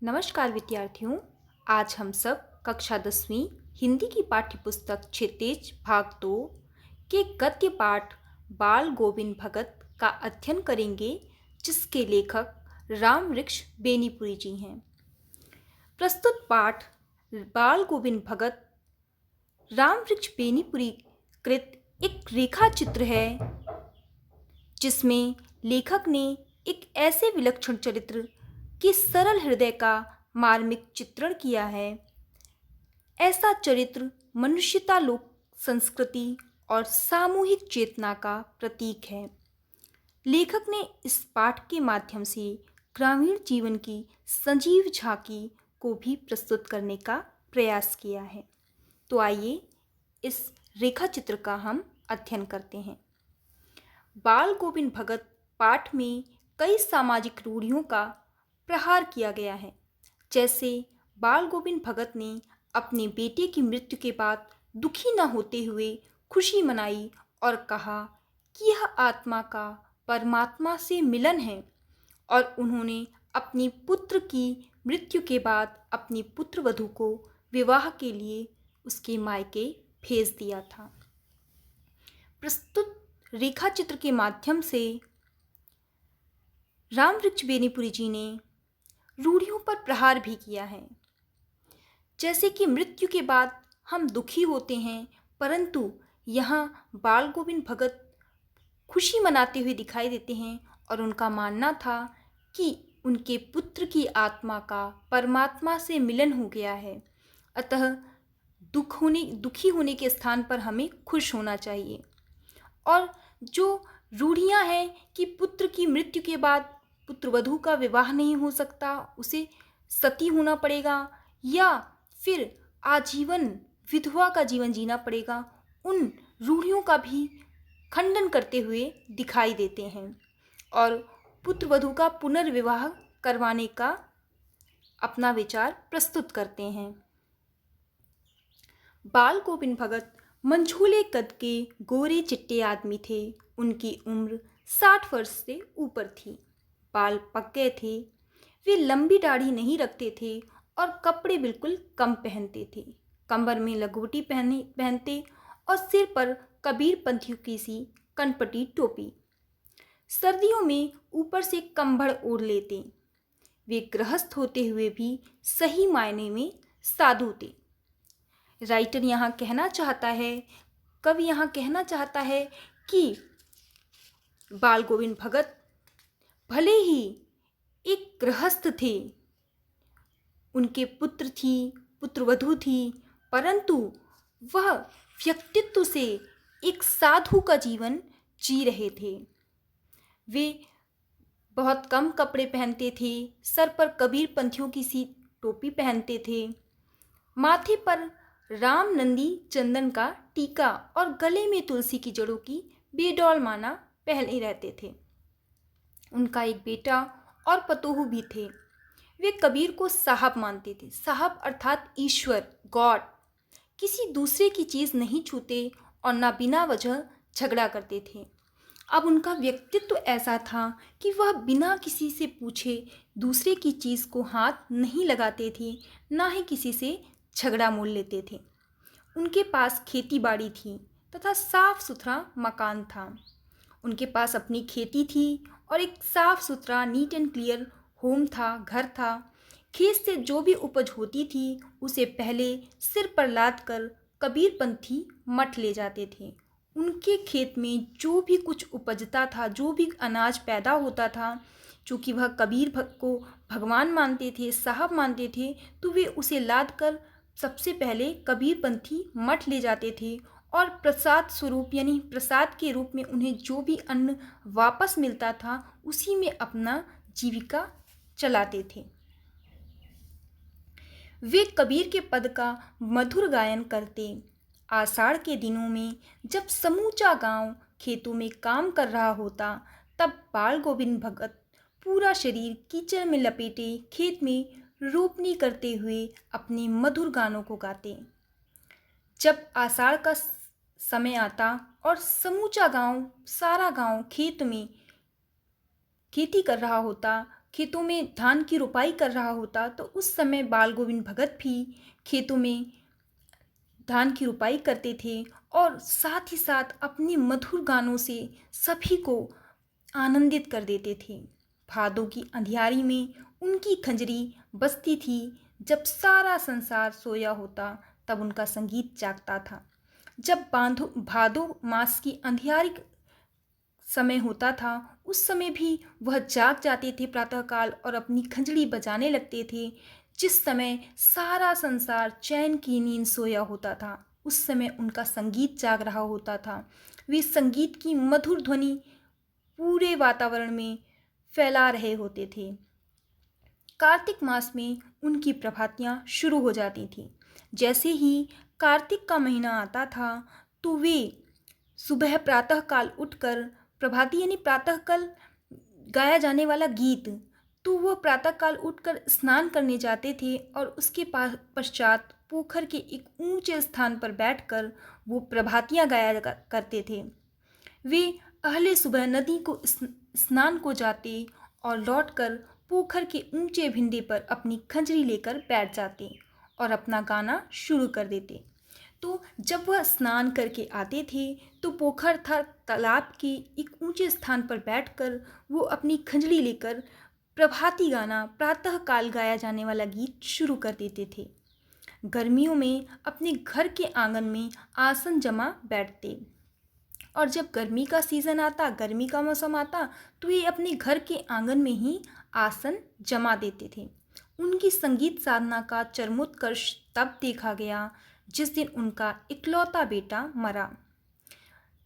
नमस्कार विद्यार्थियों। आज हम सब कक्षा 10वीं हिंदी की पाठ्यपुस्तक क्षितिज भाग 2 के गद्य पाठ बाल गोविंद भगत का अध्ययन करेंगे, जिसके लेखक रामवृक्ष बेनीपुरी जी हैं। प्रस्तुत पाठ बाल गोविंद भगत रामवृक्ष बेनीपुरी कृत एक रेखा चित्र है, जिसमें लेखक ने एक ऐसे विलक्षण चरित्र के सरल हृदय का मार्मिक चित्रण किया है। ऐसा चरित्र मनुष्यता, लोक संस्कृति और सामूहिक चेतना का प्रतीक है। लेखक ने इस पाठ के माध्यम से ग्रामीण जीवन की सजीव झांकी को भी प्रस्तुत करने का प्रयास किया है। तो आइए इस रेखा चित्र का हम अध्ययन करते हैं। बाल गोविंद भगत पाठ में कई सामाजिक रूढ़ियों का प्रहार किया गया है। जैसे बाल गोविंद भगत ने अपने बेटे की मृत्यु के बाद दुखी न होते हुए खुशी मनाई और कहा कि यह आत्मा का परमात्मा से मिलन है, और उन्होंने अपनी पुत्र की मृत्यु के बाद अपनी पुत्र वधू को विवाह के लिए उसके मायके भेज दिया था। प्रस्तुत रेखा चित्र के माध्यम से रामवृक्ष बेनीपुरी जी ने रूढ़ियों पर प्रहार भी किया है। जैसे कि मृत्यु के बाद हम दुखी होते हैं, परंतु यहाँ बाल गोविंद भगत खुशी मनाते हुए दिखाई देते हैं, और उनका मानना था कि उनके पुत्र की आत्मा का परमात्मा से मिलन हो गया है। अतः दुखी होने के स्थान पर हमें खुश होना चाहिए। और जो रूढ़ियाँ हैं कि पुत्र की मृत्यु के बाद पुत्र वधू का विवाह नहीं हो सकता, उसे सती होना पड़ेगा या फिर आजीवन विधवा का जीवन जीना पड़ेगा, उन रूढ़ियों का भी खंडन करते हुए दिखाई देते हैं और पुत्र वधू का पुनर्विवाह करवाने का अपना विचार प्रस्तुत करते हैं। बाल गोविंद भगत मंझोले कद के गोरे चिट्टे आदमी थे। उनकी उम्र 60 वर्ष से ऊपर थी। बाल पक गए थे। वे लंबी दाढ़ी नहीं रखते थे और कपड़े बिल्कुल कम पहनते थे। कमर में लंगोटी पहनते और सिर पर कबीर पंथियों की सी कनपटी टोपी। सर्दियों में ऊपर से कंबल ओढ़ लेते। वे गृहस्थ होते हुए भी सही मायने में साधु थे। राइटर यहाँ कहना चाहता है, कवि यहाँ कहना चाहता है कि बाल गोविंद भगत भले ही एक गृहस्थ थे, उनके पुत्र वधू थी, परंतु वह व्यक्तित्व से एक साधु का जीवन जी रहे थे। वे बहुत कम कपड़े पहनते थे, सर पर कबीर पंथियों की सी टोपी पहनते थे, माथे पर राम नंदी चंदन का टीका और गले में तुलसी की जड़ों की बेडौल माला पहने रहते थे। उनका एक बेटा और पतोहू भी थे। वे कबीर को साहब मानते थे। साहब अर्थात ईश्वर, गॉड। किसी दूसरे की चीज़ नहीं छूते और ना बिना वजह झगड़ा करते थे। अब उनका व्यक्तित्व ऐसा था कि वह बिना किसी से पूछे दूसरे की चीज़ को हाथ नहीं लगाते थे, ना ही किसी से झगड़ा मोल लेते थे। उनके पास खेती बाड़ी थी तथा साफ सुथरा मकान था। उनके पास अपनी खेती थी और एक साफ सुथरा नीट एंड क्लियर होम था, घर था। खेत से जो भी उपज होती थी उसे पहले सिर पर लाद कर कबीरपंथी मठ ले जाते थे। उनके खेत में जो भी कुछ उपजता था, जो भी अनाज पैदा होता था, चूँकि वह कबीर को भगवान मानते थे, साहब मानते थे, तो वे उसे लाद कर सबसे पहले कबीरपंथी मठ ले जाते थे और प्रसाद स्वरूप यानी प्रसाद के रूप में उन्हें जो भी अन्न वापस मिलता था उसी में अपना जीविका चलाते थे। वे कबीर के पद का मधुर गायन करते। आषाढ़ के दिनों में जब समूचा गांव खेतों में काम कर रहा होता, तब बाल गोविंद भगत पूरा शरीर कीचड़ में लपेटे खेत में रोपनी करते हुए अपने मधुर गानों को गाते। जब आषाढ़ का समय आता और समूचा गांव, सारा गांव खेत में खेती कर रहा होता, खेतों में धान की रोपाई कर रहा होता तो उस समय बाल गोविंद भगत भी खेतों में धान की रोपाई करते थे और साथ ही साथ अपने मधुर गानों से सभी को आनंदित कर देते थे। भादों की अंधियारी में उनकी खंजरी बजती थी। जब सारा संसार सोया होता तब उनका संगीत जागता था। जब भादो मास की अंधियारी समय होता था उस समय भी वह जाग जाते थे प्रातःकाल और अपनी खंजड़ी बजाने लगते थे। जिस समय सारा संसार चैन की नींद सोया होता था उस समय उनका संगीत जाग रहा होता था। वे संगीत की मधुर ध्वनि पूरे वातावरण में फैला रहे होते थे। कार्तिक मास में उनकी प्रभातियां शुरू हो जाती थीं। जैसे ही कार्तिक का महीना आता था तो वे सुबह प्रातःकाल उठकर प्रभाती यानी प्रातःकाल गाया जाने वाला गीत, तो वो प्रातःकाल उठकर स्नान करने जाते थे और उसके पश्चात पोखर के एक ऊंचे स्थान पर बैठकर वो प्रभातियां गाया करते थे। वे अहले सुबह नदी को स्नान को जाते और लौटकर पोखर के ऊंचे भिंडे पर अपनी खंजरी लेकर बैठ जाते और अपना गाना शुरू कर देते। तो जब वह स्नान करके आते थे तो पोखर था तालाब के एक ऊंचे स्थान पर बैठकर वो अपनी खंजड़ी लेकर प्रभाती गाना प्रातःकाल गाया जाने वाला गीत शुरू कर देते थे। गर्मियों में अपने घर के आंगन में आसन जमा बैठते और जब गर्मी का सीज़न आता, गर्मी का मौसम आता तो ये अपने घर के आंगन में ही आसन जमा देते थे। उनकी संगीत साधना का चरमोत्कर्ष तब देखा गया जिस दिन उनका इकलौता बेटा मरा।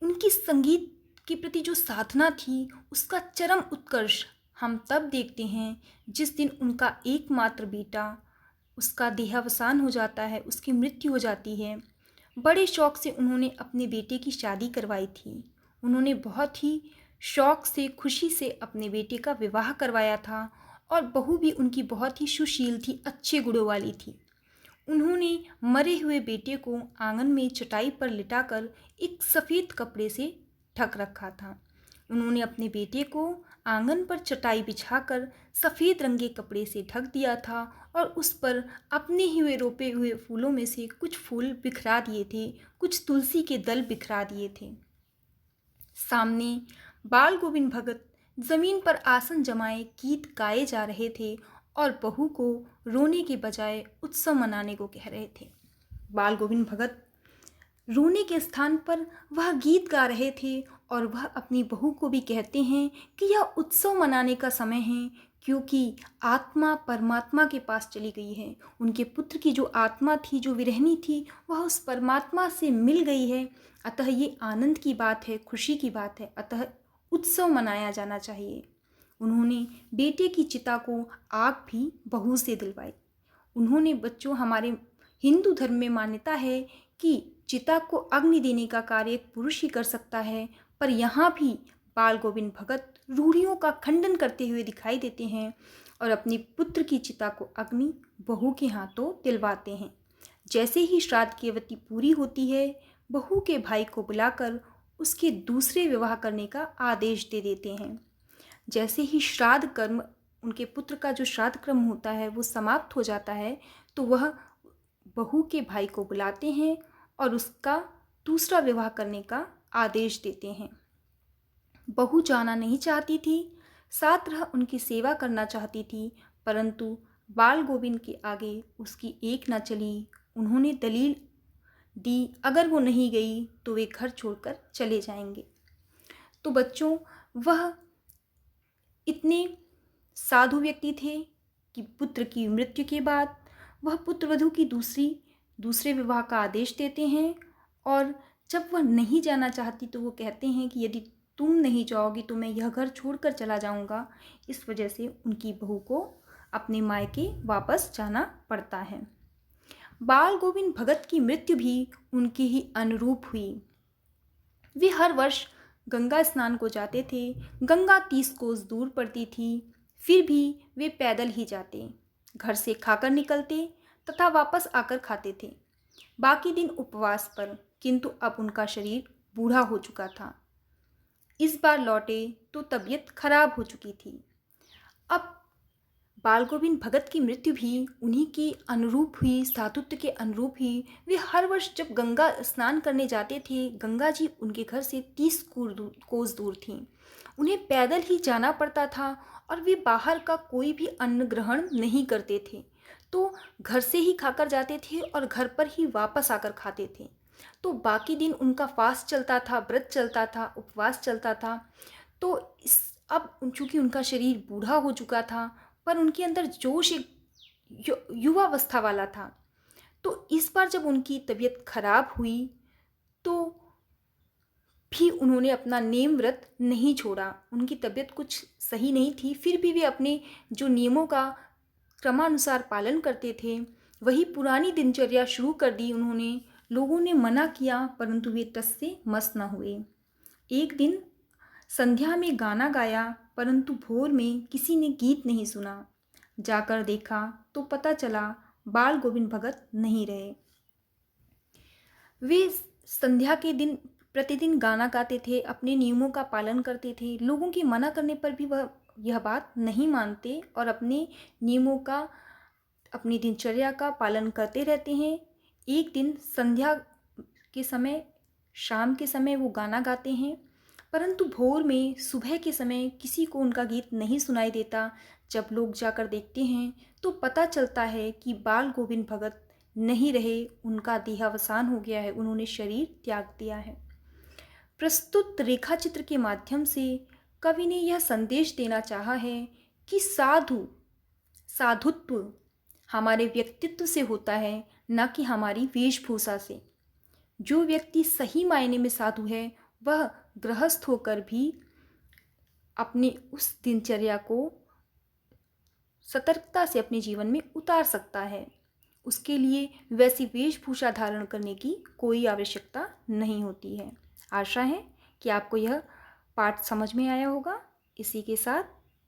उनकी संगीत के प्रति जो साधना थी उसका चरम उत्कर्ष हम तब देखते हैं जिस दिन उनका एकमात्र बेटा, उसका देहावसान हो जाता है, उसकी मृत्यु हो जाती है। बड़े शौक से उन्होंने अपने बेटे की शादी करवाई थी। उन्होंने बहुत ही शौक से, खुशी से अपने बेटे का विवाह करवाया था और बहू भी उनकी बहुत ही सुशील थी, अच्छे गुणों वाली थी। उन्होंने मरे हुए बेटे को आंगन में चटाई पर लिटाकर एक सफ़ेद कपड़े से ढक रखा था। उन्होंने अपने बेटे को आंगन पर चटाई बिछाकर सफ़ेद रंग के कपड़े से ढक दिया था और उस पर अपने ही हुए रोपे हुए फूलों में से कुछ फूल बिखरा दिए थे, कुछ तुलसी के दल बिखरा दिए थे। सामने बाल गोविंद भगत जमीन पर आसन जमाए गीत गाए जा रहे थे और बहू को रोने के बजाय उत्सव मनाने को कह रहे थे। बाल गोविंद भगत रोने के स्थान पर वह गीत गा रहे थे और वह अपनी बहू को भी कहते हैं कि यह उत्सव मनाने का समय है क्योंकि आत्मा परमात्मा के पास चली गई है। उनके पुत्र की जो आत्मा थी, जो विरहनी थी, वह उस परमात्मा से मिल गई है। अतः ये आनंद की बात है, खुशी की बात है। अतः उत्सव मनाया जाना चाहिए। उन्होंने बेटे की चिता को आग भी बहू से दिलवाई। उन्होंने बच्चों, हमारे हिंदू धर्म में मान्यता है कि चिता को अग्नि देने का कार्य एक पुरुष ही कर सकता है, पर यहाँ भी बाल गोविंद भगत रूढ़ियों का खंडन करते हुए दिखाई देते हैं और अपनी पुत्र की चिता को अग्नि बहू के हाथों दिलवाते हैं। जैसे ही श्राद्ध की अवधि पूरी होती है, बहू के भाई को बुलाकर उसके दूसरे विवाह करने का आदेश दे देते हैं। जैसे ही श्राद्ध कर्म, उनके पुत्र का जो श्राद्ध क्रम होता है वो समाप्त हो जाता है तो वह बहू के भाई को बुलाते हैं और उसका दूसरा विवाह करने का आदेश देते हैं। बहू जाना नहीं चाहती थी, साथ रह उनकी सेवा करना चाहती थी, परंतु बाल गोविंद के आगे उसकी एक न चली। उन्होंने दलील दी, अगर वो नहीं गई तो वे घर छोड़कर चले जाएंगे। तो बच्चों, वह इतने साधु व्यक्ति थे कि पुत्र की मृत्यु के बाद वह पुत्रवधू की दूसरे विवाह का आदेश देते हैं और जब वह नहीं जाना चाहती तो वो कहते हैं कि यदि तुम नहीं जाओगी तो मैं यह घर छोड़कर चला जाऊंगा। इस वजह से उनकी बहू को अपने मायके वापस जाना पड़ता है। बाल गोविंद भगत की मृत्यु भी उनकी ही अनुरूप हुई। वे हर वर्ष गंगा स्नान को जाते थे। गंगा 30 कोस दूर पड़ती थी, फिर भी वे पैदल ही जाते, घर से खाकर निकलते तथा वापस आकर खाते थे। बाकी दिन उपवास पर, किंतु अब उनका शरीर बूढ़ा हो चुका था। इस बार लौटे तो तबीयत खराब हो चुकी थी। अब बाल गोविंद भगत की मृत्यु भी उन्हीं की अनुरूप हुई, साधुत्व के अनुरूप ही। वे हर वर्ष जब गंगा स्नान करने जाते थे, गंगा जी उनके घर से 30 कोस दूर थीं। उन्हें पैदल ही जाना पड़ता था और वे बाहर का कोई भी अन्न ग्रहण नहीं करते थे। तो घर से ही खाकर जाते थे और घर पर ही वापस आकर खाते थे। तो बाकी दिन उनका फास्ट चलता था, व्रत चलता था, उपवास चलता था। तो इस अब चूंकि उनका शरीर बूढ़ा हो चुका था, पर उनके अंदर जोश एक युवावस्था वाला था। तो इस बार जब उनकी तबीयत खराब हुई तो भी उन्होंने अपना नेम व्रत नहीं छोड़ा। उनकी तबीयत कुछ सही नहीं थी, फिर भी वे अपने जो नियमों का क्रमानुसार पालन करते थे, वही पुरानी दिनचर्या शुरू कर दी उन्होंने। लोगों ने मना किया परंतु वे टस से मस न हुए। एक दिन संध्या में गाना गाया परंतु भोर में किसी ने गीत नहीं सुना। जाकर देखा तो पता चला बाल गोविंद भगत नहीं रहे। वे संध्या के दिन प्रतिदिन गाना गाते थे, अपने नियमों का पालन करते थे। लोगों के मना करने पर भी वह यह बात नहीं मानते और अपने नियमों का, अपनी दिनचर्या का पालन करते रहते हैं। एक दिन संध्या के समय, शाम के समय वो गाना गाते हैं, परंतु भोर में, सुबह के समय किसी को उनका गीत नहीं सुनाई देता। जब लोग जाकर देखते हैं तो पता चलता है कि बाल गोविंद भगत नहीं रहे, उनका देहावसान हो गया है, उन्होंने शरीर त्याग दिया है। प्रस्तुत रेखा चित्र के माध्यम से कवि ने यह संदेश देना चाहा है कि साधुत्व हमारे व्यक्तित्व से होता है, न कि हमारी वेशभूषा से। जो व्यक्ति सही मायने में साधु है वह गृहस्थ होकर भी अपने उस दिनचर्या को सतर्कता से अपने जीवन में उतार सकता है। उसके लिए वैसी वेशभूषा धारण करने की कोई आवश्यकता नहीं होती है। आशा है कि आपको यह पाठ समझ में आया होगा। इसी के साथ